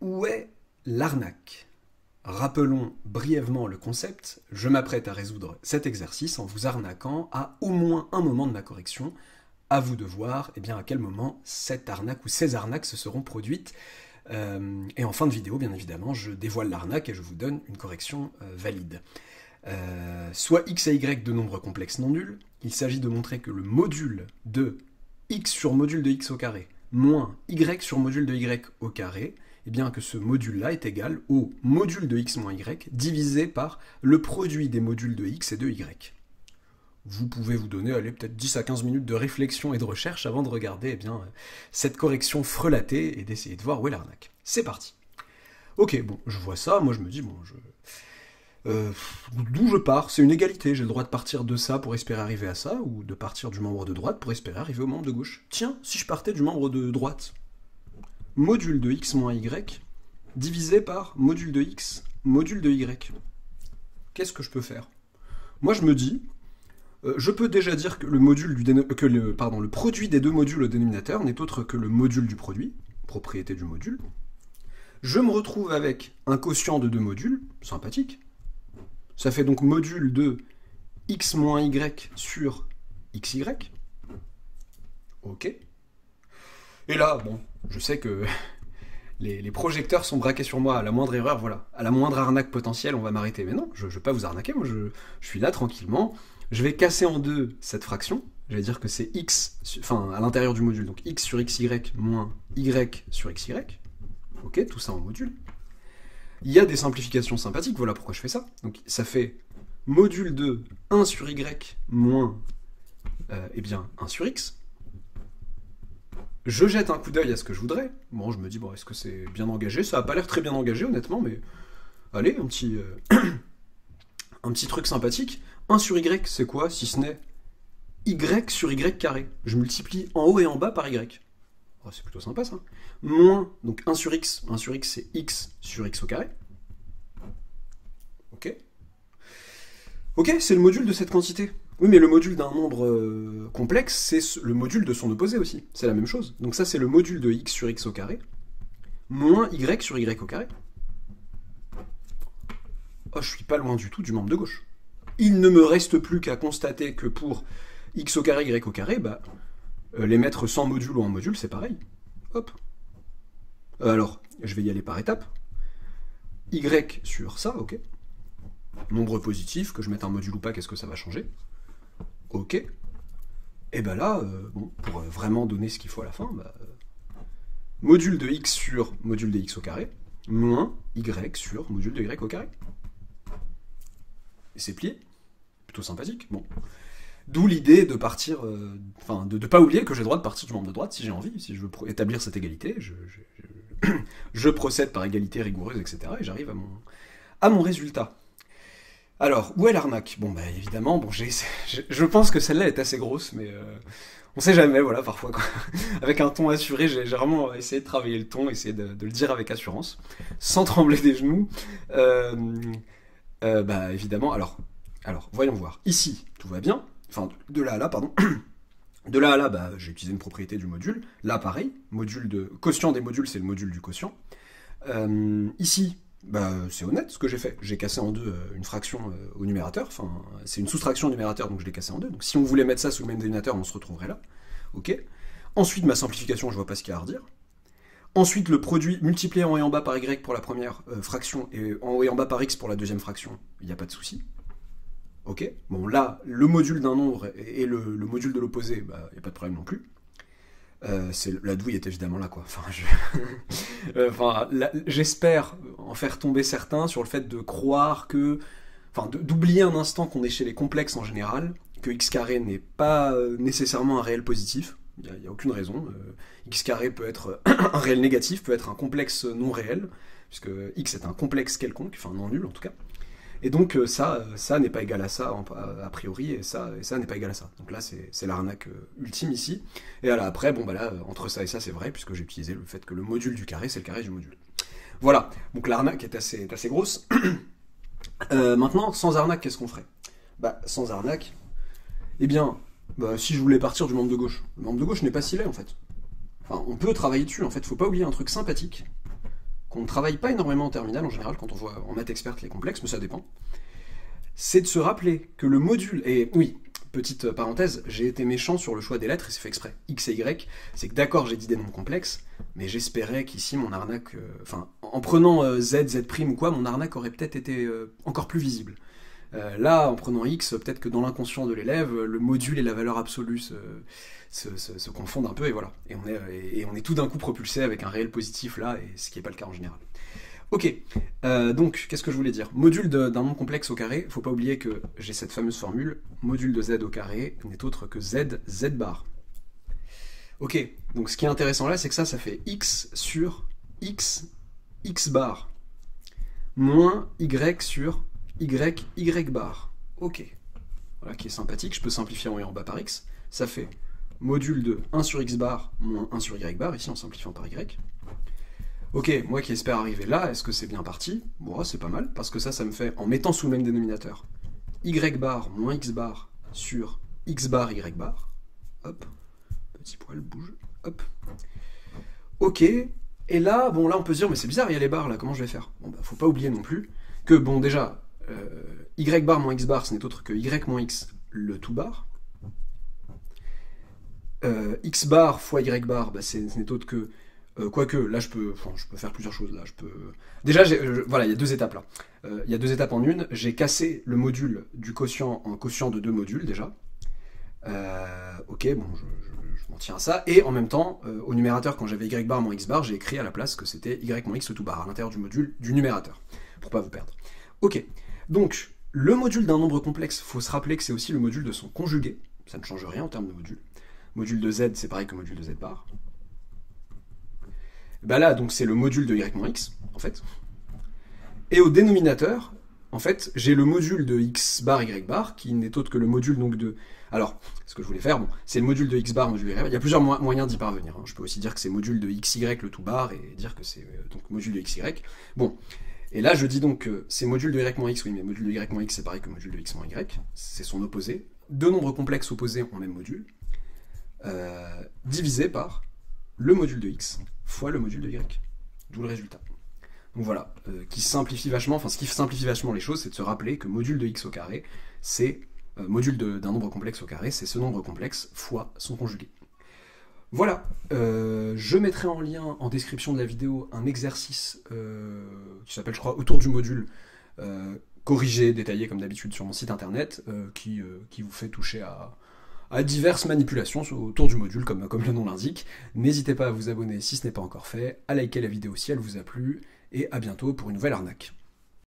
Où est l'arnaque? Rappelons brièvement le concept, je m'apprête à résoudre cet exercice en vous arnaquant à au moins un moment de ma correction. À vous de voir à quel moment cette arnaque ou ces arnaques se seront produites. Et en fin de vidéo, bien évidemment, je dévoile l'arnaque et je vous donne une correction valide. Soit x et y de nombres complexes non nuls, il s'agit de montrer que le module de x sur module de x au carré moins y sur module de y au carré, et bien que ce module-là est égal au module de x moins y divisé par le produit des modules de x et de y. Vous pouvez vous donner peut-être 10 à 15 minutes de réflexion et de recherche avant de regarder cette correction frelatée et d'essayer de voir où est l'arnaque. C'est parti. Ok, bon, je vois ça, moi je me dis, d'où je pars, c'est une égalité, j'ai le droit de partir de ça pour espérer arriver à ça, ou de partir du membre de droite pour espérer arriver au membre de gauche. Tiens, si je partais du membre de droite, module de x moins y divisé par module de x, module de y. Qu'est-ce que je peux faire? Moi je me dis, je peux déjà dire que le produit des deux modules au dénominateur n'est autre que le module du produit, propriété du module. Je me retrouve avec un quotient de deux modules, sympathique. Ça fait donc module de x moins y sur xy. Ok. Et là, bon, je sais que les projecteurs sont braqués sur moi. À la moindre erreur, voilà. À la moindre arnaque potentielle, on va m'arrêter. Mais non, je ne vais pas vous arnaquer. Moi, je suis là tranquillement. Je vais casser en deux cette fraction. Je vais dire que c'est x, à l'intérieur du module. Donc x sur xy moins y sur xy. Ok, tout ça en module. Il y a des simplifications sympathiques. Voilà pourquoi je fais ça. Donc ça fait module de 1 sur y moins 1 sur x. Je jette un coup d'œil à ce que je voudrais. Bon, je me dis, est-ce que c'est bien engagé? Ça n'a pas l'air très bien engagé, honnêtement, mais allez, un petit truc sympathique. 1 sur y, c'est quoi, si ce n'est y sur y carré? Je multiplie en haut et en bas par y. Oh, c'est plutôt sympa, ça. Moins, donc 1 sur x c'est x sur x au carré. Ok. Ok, c'est le module de cette quantité. Oui, mais le module d'un nombre complexe, c'est le module de son opposé aussi. C'est la même chose. Donc ça, c'est le module de x sur x au carré, moins y sur y au carré. Oh, je suis pas loin du tout du membre de gauche. Il ne me reste plus qu'à constater que pour x au carré, y au carré, les mettre sans module ou en module, c'est pareil. Hop. Alors, je vais y aller par étapes. Y sur ça, ok. Nombre positif, que je mette un module ou pas, qu'est-ce que ça va changer? Ok. Et là, pour vraiment donner ce qu'il faut à la fin, module de x sur module de x au carré, moins y sur module de y au carré. Et c'est plié. Plutôt sympathique. Bon. D'où l'idée de partir, de ne pas oublier que j'ai le droit de partir du membre de droite si j'ai envie, si je veux établir cette égalité, je procède par égalité rigoureuse, etc. et j'arrive à mon résultat. Alors, où est l'arnaque? Évidemment, je pense que celle-là est assez grosse, mais on sait jamais, voilà, parfois, quoi. Avec un ton assuré, j'ai vraiment essayé de travailler le ton, essayer de le dire avec assurance, sans trembler des genoux. Évidemment, alors, voyons voir. Ici, tout va bien. Enfin, de là à là, pardon. De là à là, j'ai utilisé une propriété du module. Là, pareil, quotient des modules, c'est le module du quotient. Ici, c'est honnête ce que j'ai fait. J'ai cassé en deux une fraction au numérateur. Enfin, c'est une soustraction au numérateur, donc je l'ai cassé en deux. Donc si on voulait mettre ça sous le même dénominateur, on se retrouverait là. Ok. Ensuite, ma simplification, je vois pas ce qu'il y a à redire. Ensuite, le produit multiplié en haut et en bas par y pour la première fraction et en haut et en bas par x pour la deuxième fraction, il n'y a pas de souci. Ok. Bon, là, le module d'un nombre et le module de l'opposé, il n'y a pas de problème non plus. La douille est évidemment là, quoi. J'espère en faire tomber certains sur le fait de croire que... d'oublier un instant qu'on est chez les complexes en général, que x carré n'est pas nécessairement un réel positif. Il n'y a aucune raison. X carré peut être un réel négatif, peut être un complexe non réel, puisque x est un complexe quelconque, non nul en tout cas. Et donc ça n'est pas égal à ça, a priori, et ça n'est pas égal à ça. Donc là, c'est l'arnaque ultime ici. Et là, après, entre ça et ça, c'est vrai, puisque j'ai utilisé le fait que le module du carré, c'est le carré du module. Voilà, donc l'arnaque est assez grosse. Maintenant, sans arnaque, qu'est-ce qu'on ferait? Sans arnaque, si je voulais partir du membre de gauche, le membre de gauche n'est pas si laid, en fait. On peut travailler dessus, en fait. Faut pas oublier un truc sympathique qu'on ne travaille pas énormément en terminale en général, quand on voit en maths experte les complexes, mais ça dépend, c'est de se rappeler que le module, et oui, petite parenthèse, j'ai été méchant sur le choix des lettres, et c'est fait exprès, X et Y, c'est que d'accord, j'ai dit des nombres complexes, mais j'espérais qu'ici, mon arnaque, enfin, en prenant Z, Z' ou quoi, mon arnaque aurait peut-être été encore plus visible. Là, en prenant X, peut-être que dans l'inconscient de l'élève, le module et la valeur absolue se confondent un peu, et voilà. Et on est tout d'un coup propulsé avec un réel positif là, et ce qui n'est pas le cas en général. Ok, donc, qu'est-ce que je voulais dire? Module d'un nombre complexe au carré, faut pas oublier que j'ai cette fameuse formule, module de Z au carré n'est autre que Z, Z bar. Ok, donc ce qui est intéressant là, c'est que ça fait X sur X, X bar, moins Y sur Y, Y bar. Ok, voilà qui est sympathique, je peux simplifier en haut et en bas par X, ça fait module de 1 sur X bar moins 1 sur Y bar, ici en simplifiant par Y. Ok, moi qui espère arriver là, est-ce que c'est bien parti? Bon, c'est pas mal, parce que ça me fait, en mettant sous le même dénominateur, Y bar moins X bar sur X bar Y bar. Hop, petit poil bouge, hop. Ok, et là, bon là on peut se dire, mais c'est bizarre, il y a les barres là, comment je vais faire? Bon bah faut pas oublier non plus que, bon déjà, Y bar moins X bar, ce n'est autre que Y moins X, le tout bar. X bar fois Y bar, bah, ce n'est autre que quoique, là je peux faire plusieurs choses. Là, déjà, voilà, il y a deux étapes là. Il y a deux étapes en une. J'ai cassé le module du quotient en quotient de deux modules déjà. Ok, bon, je m'en tiens à ça. Et en même temps, au numérateur, quand j'avais Y bar moins X bar, j'ai écrit à la place que c'était Y moins X tout bar à l'intérieur du module du numérateur, pour pas vous perdre. Ok, donc le module d'un nombre complexe, faut se rappeler que c'est aussi le module de son conjugué. Ça ne change rien en termes de module. Module de Z, c'est pareil que module de Z bar. Bah là, donc c'est le module de Y moins X, en fait. Et au dénominateur, en fait, j'ai le module de X bar Y bar, qui n'est autre que le module donc de... Alors, ce que je voulais faire, bon, c'est le module de X bar, module de Y bar. Il y a plusieurs moyens d'y parvenir. Hein. Je peux aussi dire que c'est module de XY le tout bar, et dire que c'est donc module de XY. Bon, et là je dis donc que c'est module de Y moins X, oui, mais module de Y moins X c'est pareil que module de X moins Y, c'est son opposé. Deux nombres complexes opposés en même module, divisé par le module de X fois le module de Y. D'où le résultat. Donc voilà, qui simplifie vachement, enfin ce qui simplifie vachement les choses, c'est de se rappeler que module de X au carré, c'est module d'un nombre complexe au carré, c'est ce nombre complexe fois son conjugué. Voilà, je mettrai en lien en description de la vidéo un exercice qui s'appelle, je crois, autour du module, corrigé, détaillé comme d'habitude sur mon site internet, qui vous fait toucher à diverses manipulations autour du module, comme le nom l'indique. N'hésitez pas à vous abonner si ce n'est pas encore fait, à liker la vidéo si elle vous a plu, et à bientôt pour une nouvelle arnaque.